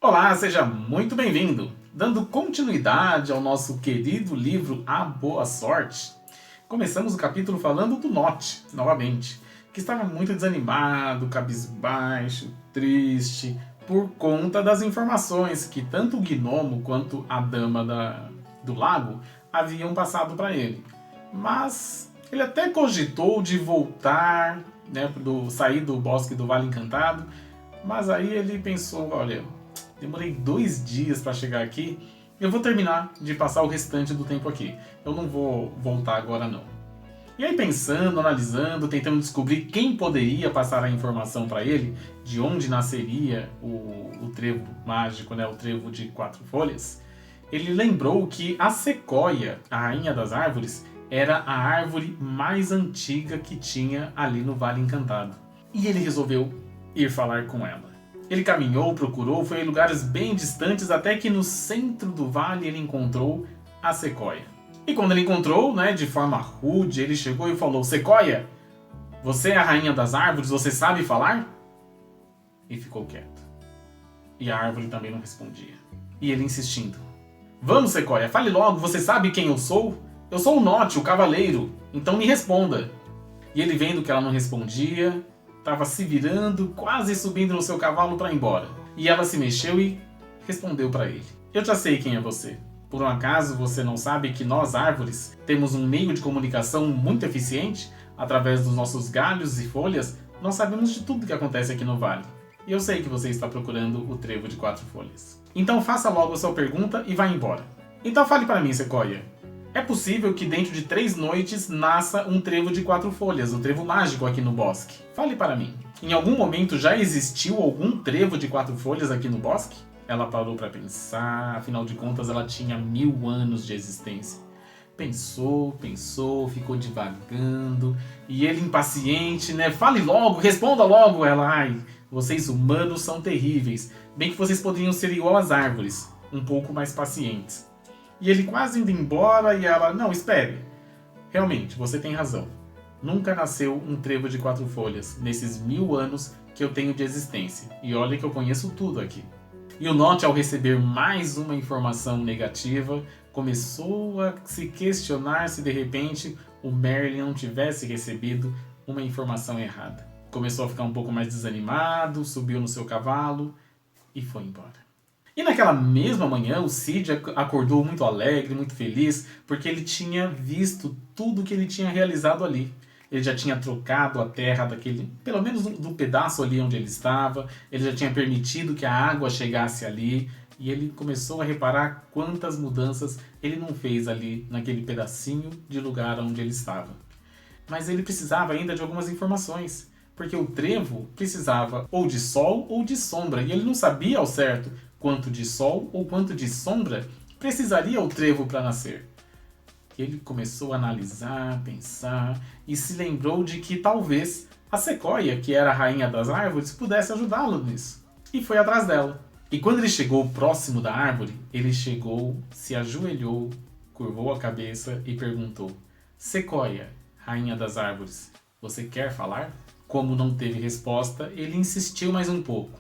Olá, seja muito bem-vindo! Dando continuidade ao nosso querido livro A Boa Sorte, começamos o capítulo falando do Nott, novamente, que estava muito desanimado, cabisbaixo, triste, por conta das informações que tanto o gnomo quanto a dama do lago haviam passado para ele. Mas ele até cogitou de voltar, né, sair do bosque do Vale Encantado, mas aí ele pensou, olha, demorei 2 dias para chegar aqui, eu vou terminar de passar o restante do tempo aqui. Eu não vou voltar agora não. E aí pensando, analisando, tentando descobrir quem poderia passar a informação para ele, de onde nasceria o trevo mágico, né, o trevo de 4 folhas, ele lembrou que a sequoia, a rainha das árvores, era a árvore mais antiga que tinha ali no Vale Encantado. E ele resolveu ir falar com ela. Ele caminhou, procurou, foi em lugares bem distantes, até que no centro do vale ele encontrou a sequoia. E quando ele encontrou, né, de forma rude, ele chegou e falou: Sequoia, você é a rainha das árvores, você sabe falar? E ficou quieto. E a árvore também não respondia. E ele insistindo: Vamos, Sequoia, fale logo, você sabe quem eu sou? Eu sou o Nott, o cavaleiro, então me responda. E ele vendo que ela não respondia, estava se virando, quase subindo no seu cavalo para ir embora. E ela se mexeu e respondeu para ele: Eu já sei quem é você. Por um acaso você não sabe que nós, árvores, temos um meio de comunicação muito eficiente? Através dos nossos galhos e folhas, nós sabemos de tudo que acontece aqui no vale. E eu sei que você está procurando o trevo de 4 folhas. Então faça logo a sua pergunta e vá embora. Então fale para mim, Sequoia. É possível que dentro de 3 noites nasça um trevo de 4 folhas, um trevo mágico aqui no bosque. Fale para mim. Em algum momento já existiu algum trevo de 4 folhas aqui no bosque? Ela parou para pensar, afinal de contas ela tinha 1000 anos de existência. Pensou, ficou divagando, e ele impaciente, né? Fale logo, responda logo! Ela, ai, vocês humanos são terríveis. Bem que vocês poderiam ser igual às árvores, um pouco mais pacientes. E ele quase indo embora e ela, não, espere. Realmente, você tem razão. Nunca nasceu um trevo de 4 folhas nesses 1000 anos que eu tenho de existência. E olha que eu conheço tudo aqui. E o Nott, ao receber mais uma informação negativa, começou a se questionar se de repente o Merlin não tivesse recebido uma informação errada. Começou a ficar um pouco mais desanimado, subiu no seu cavalo e foi embora. E naquela mesma manhã, o Cid acordou muito alegre, muito feliz, porque ele tinha visto tudo que ele tinha realizado ali. Ele já tinha trocado a terra daquele, pelo menos do pedaço ali onde ele estava, ele já tinha permitido que a água chegasse ali, e ele começou a reparar quantas mudanças ele não fez ali naquele pedacinho de lugar onde ele estava. Mas ele precisava ainda de algumas informações, porque o trevo precisava ou de sol ou de sombra, e ele não sabia ao certo quanto de sol ou quanto de sombra precisaria o trevo para nascer. Ele começou a analisar, pensar e se lembrou de que talvez a sequoia, que era a rainha das árvores, pudesse ajudá-lo nisso. E foi atrás dela. E quando ele chegou próximo da árvore, ele chegou, se ajoelhou, curvou a cabeça e perguntou: Sequoia, rainha das árvores, você quer falar? Como não teve resposta, ele insistiu mais um pouco.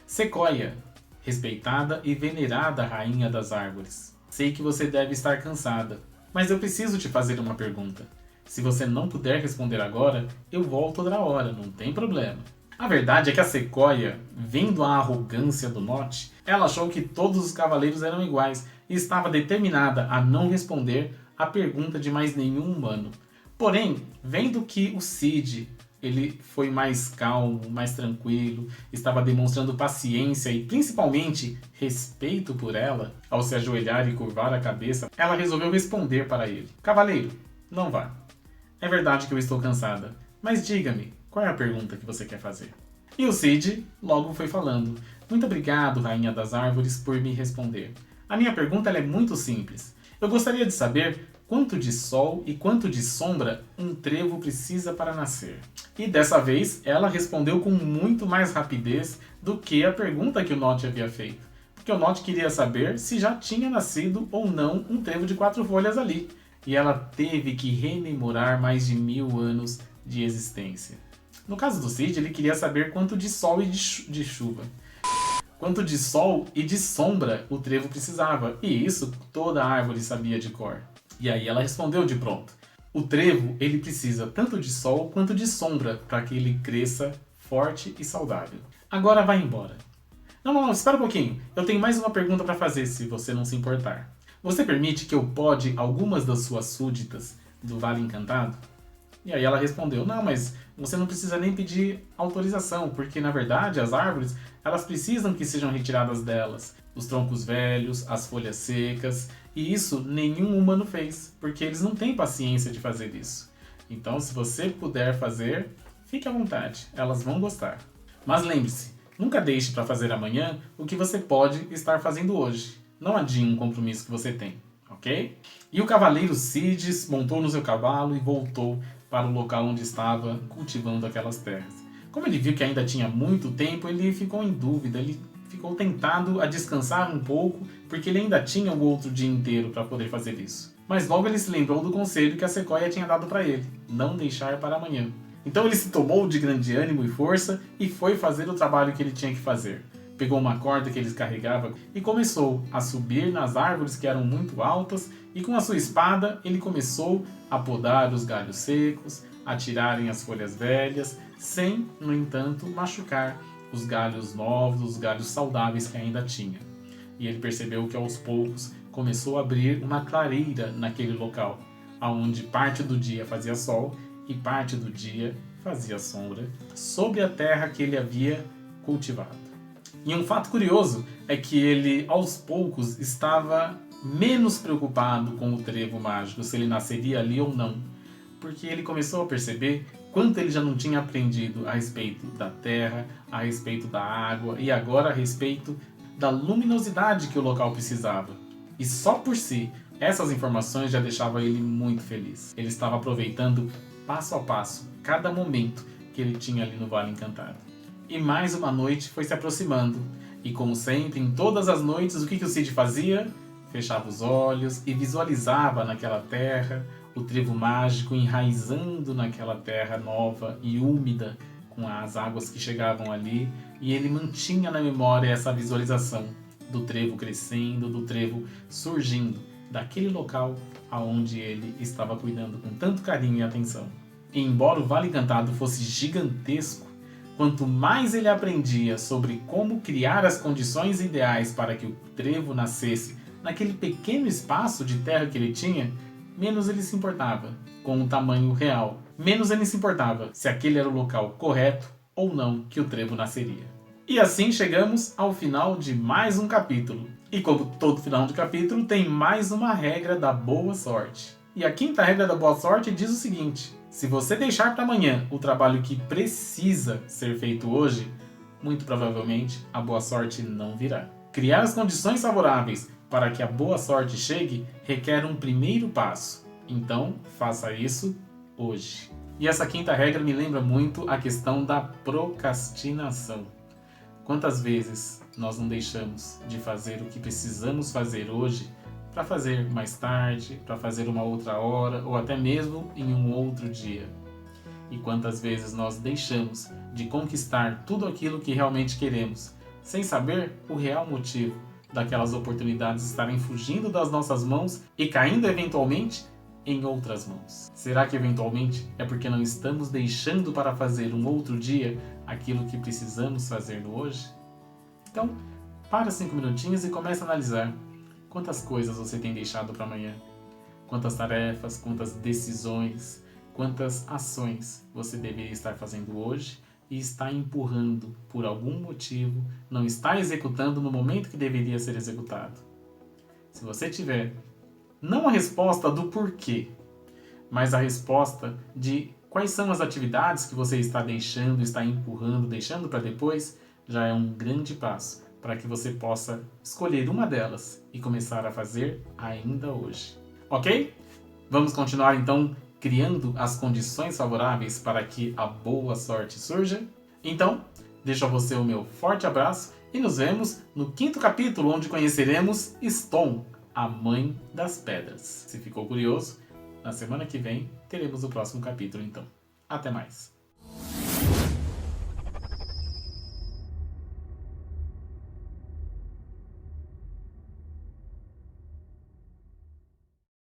Sequoia, respeitada e venerada rainha das árvores, sei que você deve estar cansada, mas eu preciso te fazer uma pergunta. Se você não puder responder agora, eu volto outra hora, não tem problema. A verdade é que a sequoia, vendo a arrogância do Nott, ela achou que todos os cavaleiros eram iguais e estava determinada a não responder a pergunta de mais nenhum humano. Porém, vendo que o Cid ele foi mais calmo, mais tranquilo, estava demonstrando paciência e principalmente respeito por ela, ao se ajoelhar e curvar a cabeça, ela resolveu responder para ele: Cavaleiro, não vá. É verdade que eu estou cansada, mas diga-me, qual é a pergunta que você quer fazer? E o Cid logo foi falando: Muito obrigado, Rainha das Árvores, por me responder. A minha pergunta é muito simples. Eu gostaria de saber quanto de sol e quanto de sombra um trevo precisa para nascer. E dessa vez ela respondeu com muito mais rapidez do que a pergunta que o Nott havia feito. Porque o Nott queria saber se já tinha nascido ou não um trevo de 4 folhas ali. E ela teve que rememorar mais de 1000 anos de existência. No caso do Cid, ele queria saber quanto de sol e de chuva. quanto de sol e de sombra o trevo precisava. E isso toda árvore sabia de cor. E aí ela respondeu de pronto. O trevo, ele precisa tanto de sol quanto de sombra para que ele cresça forte e saudável. Agora vai embora. Não, espera um pouquinho. Eu tenho mais uma pergunta para fazer, se você não se importar. Você permite que eu pode algumas das suas súditas do Vale Encantado? E aí ela respondeu, não, mas você não precisa nem pedir autorização, porque na verdade as árvores, elas precisam que sejam retiradas delas. Os troncos velhos, as folhas secas, e isso nenhum humano fez, porque eles não têm paciência de fazer isso. Então, se você puder fazer, fique à vontade, elas vão gostar. Mas lembre-se, nunca deixe para fazer amanhã o que você pode estar fazendo hoje. Não adie um compromisso que você tem, ok? E o cavaleiro Cides montou no seu cavalo e voltou para o local onde estava cultivando aquelas terras. Como ele viu que ainda tinha muito tempo, ele ficou em dúvida, ele ficou tentado a descansar um pouco, porque ele ainda tinha o outro dia inteiro para poder fazer isso. Mas logo ele se lembrou do conselho que a Sequoia tinha dado para ele, não deixar para amanhã. Então ele se tomou de grande ânimo e força e foi fazer o trabalho que ele tinha que fazer. Pegou uma corda que ele carregava e começou a subir nas árvores que eram muito altas, e com a sua espada ele começou a podar os galhos secos, a tirarem as folhas velhas, sem, no entanto, machucar os galhos novos, os galhos saudáveis que ainda tinha. E ele percebeu que aos poucos começou a abrir uma clareira naquele local, onde parte do dia fazia sol e parte do dia fazia sombra, sobre a terra que ele havia cultivado. E um fato curioso é que ele, aos poucos, estava menos preocupado com o trevo mágico, se ele nasceria ali ou não, porque ele começou a perceber quanto ele já não tinha aprendido a respeito da terra, a respeito da água e agora a respeito da luminosidade que o local precisava. E só por si, essas informações já deixavam ele muito feliz. Ele estava aproveitando passo a passo cada momento que ele tinha ali no Vale Encantado. E mais uma noite foi se aproximando. E como sempre, em todas as noites, o que o Cid fazia? Fechava os olhos e visualizava naquela terra o trevo mágico enraizando naquela terra nova e úmida, com as águas que chegavam ali. E ele mantinha na memória essa visualização do trevo crescendo, do trevo surgindo, daquele local aonde ele estava cuidando com tanto carinho e atenção. E embora o Vale Encantado fosse gigantesco, quanto mais ele aprendia sobre como criar as condições ideais para que o trevo nascesse naquele pequeno espaço de terra que ele tinha, menos ele se importava com o tamanho real. Menos ele se importava se aquele era o local correto ou não que o trevo nasceria. E assim chegamos ao final de mais um capítulo. E como todo final de capítulo, tem mais uma regra da boa sorte. E a quinta regra da boa sorte diz o seguinte: se você deixar para amanhã o trabalho que precisa ser feito hoje, muito provavelmente a boa sorte não virá. Criar as condições favoráveis para que a boa sorte chegue requer um primeiro passo. Então, faça isso hoje. E essa quinta regra me lembra muito a questão da procrastinação. Quantas vezes nós não deixamos de fazer o que precisamos fazer hoje para fazer mais tarde, para fazer uma outra hora ou até mesmo em um outro dia? E quantas vezes nós deixamos de conquistar tudo aquilo que realmente queremos, sem saber o real motivo daquelas oportunidades estarem fugindo das nossas mãos e caindo eventualmente em outras mãos? Será que eventualmente é porque não estamos deixando para fazer um outro dia aquilo que precisamos fazer no hoje? Então, para 5 minutinhos e comece a analisar quantas coisas você tem deixado para amanhã, quantas tarefas, quantas decisões, quantas ações você deveria estar fazendo hoje e está empurrando por algum motivo, não está executando no momento que deveria ser executado. Se você tiver não a resposta do porquê, mas a resposta de quais são as atividades que você está deixando, está empurrando, deixando para depois, já é um grande passo para que você possa escolher uma delas e começar a fazer ainda hoje. Ok? Vamos continuar então criando as condições favoráveis para que a boa sorte surja? Então, deixo a você o meu forte abraço e nos vemos no 5º capítulo, onde conheceremos Stone, a mãe das pedras. Se ficou curioso, na semana que vem teremos o próximo capítulo então. Até mais!